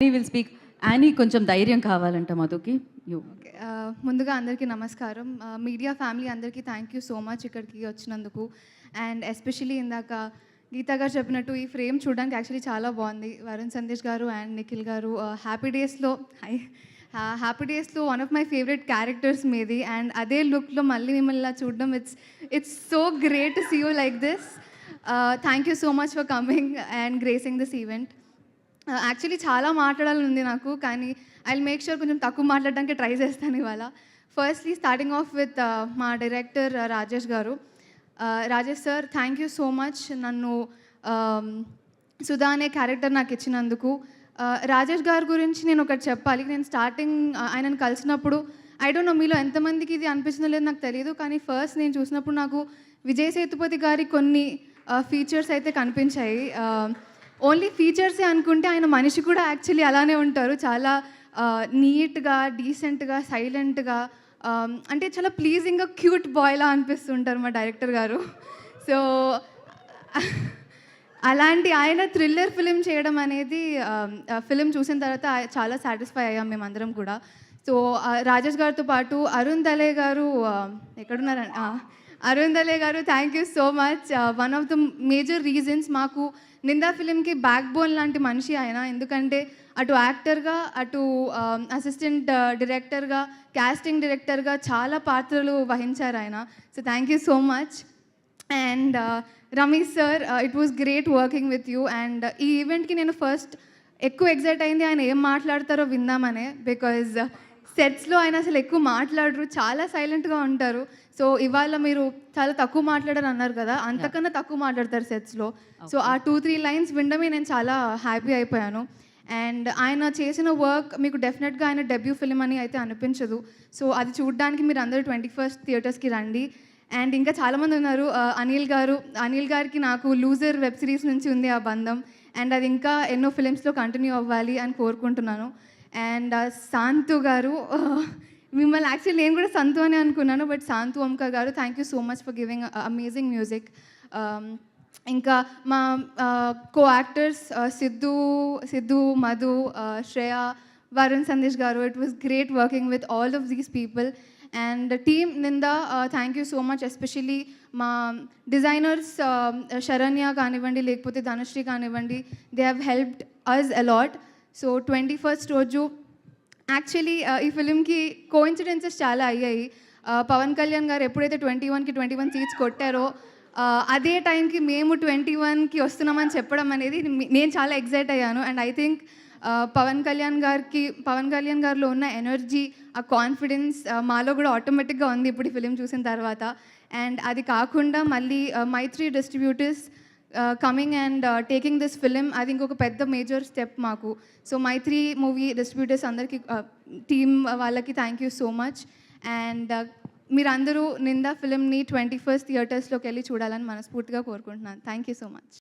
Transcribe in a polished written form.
Annie will speak. Annie కొంచెం ధైర్యం కావాలంట మధుకి. యూ. ఓకే. ముందుగా అందరికీ నమస్కారం. మీడియా ఫ్యామిలీ అందరికీ థ్యాంక్ యూ సో మచ్ ఇక్కడికి వచ్చినందుకు. అండ్ ఎస్పెషల్లీ ఇందాక గీతా గారు చెప్పినట్టు ఈ ఫ్రేమ్ చూడడానికి యాక్చువల్లీ చాలా బాగుంది. వరుణ్ సందేశ్ గారు అండ్ నిఖిల్ గారు హ్యాపీ డేస్లో one of my favourite characters మీది. అండ్ అదే లుక్లో మళ్ళీ మిమ్మల్ని ఇలా చూడడం it's so great to see you like this. Thank you so much for coming and gracing this event. Actually చాలా మాట్లాడాలని ఉంది నాకు, కానీ ఐ మేక్ షూర్ కొంచెం తక్కువ మాట్లాడడానికి ట్రై చేస్తాను ఇవాళ. ఫస్ట్లీ స్టార్టింగ్ ఆఫ్ విత్ మా డైరెక్టర్ రాజేష్ గారు. Rajesh sir, thank you so much నన్ను సుధా అనే క్యారెక్టర్ నాకు ఇచ్చినందుకు. రాజేష్ గారి గురించి నేను ఒకటి చెప్పాలి. నేను స్టార్టింగ్ ఆయనను కలిసినప్పుడు ఐ డోంట్ నో మీలో ఎంతమందికి ఇది అనిపించిందో లేదో నాకు తెలియదు, కానీ ఫస్ట్ నేను చూసినప్పుడు నాకు విజయ్ సేతుపతి గారి కొన్ని ఫీచర్స్ అయితే కనిపించాయి. ఓన్లీ ఫీచర్సే అనుకుంటే ఆయన మనిషి కూడా యాక్చువల్లీ అలానే ఉంటారు. చాలా నీట్గా, డీసెంట్గా, సైలెంట్గా, అంటే చాలా ప్లీజింగ్గా క్యూట్ బాయ్లా అనిపిస్తుంటారు మా డైరెక్టర్ గారు. సో అలాంటి ఆయన థ్రిల్లర్ ఫిలిం చేయడం అనేది ఫిలిం చూసిన తర్వాత చాలా సాటిస్ఫై అయ్యాం మేమందరం కూడా. సో రాజేష్ గారితో పాటు అరుణ్ దలే గారు ఎక్కడున్నారండి? అరుణ్ దలే గారు, thank you so much. One of the major reasons మాకు నిందా ఫిలింకి బ్యాక్ బోన్ లాంటి మనిషి ఆయన. ఎందుకంటే అటు యాక్టర్గా, అటు అసిస్టెంట్ డైరెక్టర్గా, కాస్టింగ్ డైరెక్టర్గా చాలా పాత్రలు వహించారు ఆయన. So thank you so much. And Ramesh sir, it was great working with you. And ఈ ఈవెంట్కి నేను ఫస్ట్ ఎక్కువ ఎగ్జైట్ అయింది ఆయన ఏం మాట్లాడతారో విందామనే. బికాజ్ సెట్స్లో ఆయన అసలు ఎక్కువ మాట్లాడరు, చాలా సైలెంట్గా ఉంటారు. సో ఇవాళ మీరు చాలా తక్కువ మాట్లాడారు అన్నారు కదా, అంతకన్నా తక్కువ మాట్లాడతారు సెట్స్లో. సో ఆ 2-3 లైన్స్ వినడమే నేను చాలా హ్యాపీ అయిపోయాను. అండ్ ఆయన చేసిన వర్క్ మీకు డెఫినెట్గా ఆయన డెబ్యూ ఫిలిం అని అయితే అనిపించదు. సో అది చూడడానికి మీరు అందరూ 21st థియేటర్స్కి రండి. అండ్ ఇంకా చాలామంది ఉన్నారు. అనిల్ గారికి నాకు లూజర్ వెబ్ సిరీస్ నుంచి ఉంది ఆ బంధం. అండ్ అది ఇంకా ఎన్నో ఫిలిమ్స్లో కంటిన్యూ అవ్వాలి అని కోరుకుంటున్నాను. అండ్ శాంతు గారు, మిమ్మల్ని యాక్చువల్లీ నేను కూడా సంతు అని అనుకున్నాను, but Shanthu Omkar garu, thank you so much for giving amazing music. ఇంకా మా co actors Siddhu, Madhu, Shreya, Varun Sandesh garu, it was great working with all of these people. And team Ninda, thank you so much. Especially మా డిజైనర్స్ శరణ్య కానివ్వండి, లేకపోతే ధనుశ్రీ కానివ్వండి, they have helped us a lot. So 21st రోజు actually ఈ ఫిలింకి coincidences చాలా అయ్యాయి. పవన్ కళ్యాణ్ గారు ఎప్పుడైతే 21 సీట్స్ కొట్టారో అదే టైంకి మేము 21కి వస్తున్నామని చెప్పడం అనేది నేను చాలా ఎగ్జైట్ అయ్యాను. And I think Pavan Kalyan గారిలో ఉన్న ఎనర్జీ, ఆ కాన్ఫిడెన్స్ మాలో కూడా ఆటోమేటిక్గా ఉంది ఇప్పుడు ఈ ఫిలిం చూసిన తర్వాత. అండ్ అది కాకుండా మళ్ళీ Mythri distributors coming and taking this film, అది ఇంకొక పెద్ద మేజర్ స్టెప్ మాకు. సో మైత్రి మూవీ డిస్ట్రిబ్యూటర్స్ అందరికీ, టీమ్ వాళ్ళకి thank you so much. And మీరందరూ నిందా ఫిలింని 21st థియేటర్స్లోకి వెళ్ళి చూడాలని మనస్ఫూర్తిగా కోరుకుంటున్నాను. Thank you so much.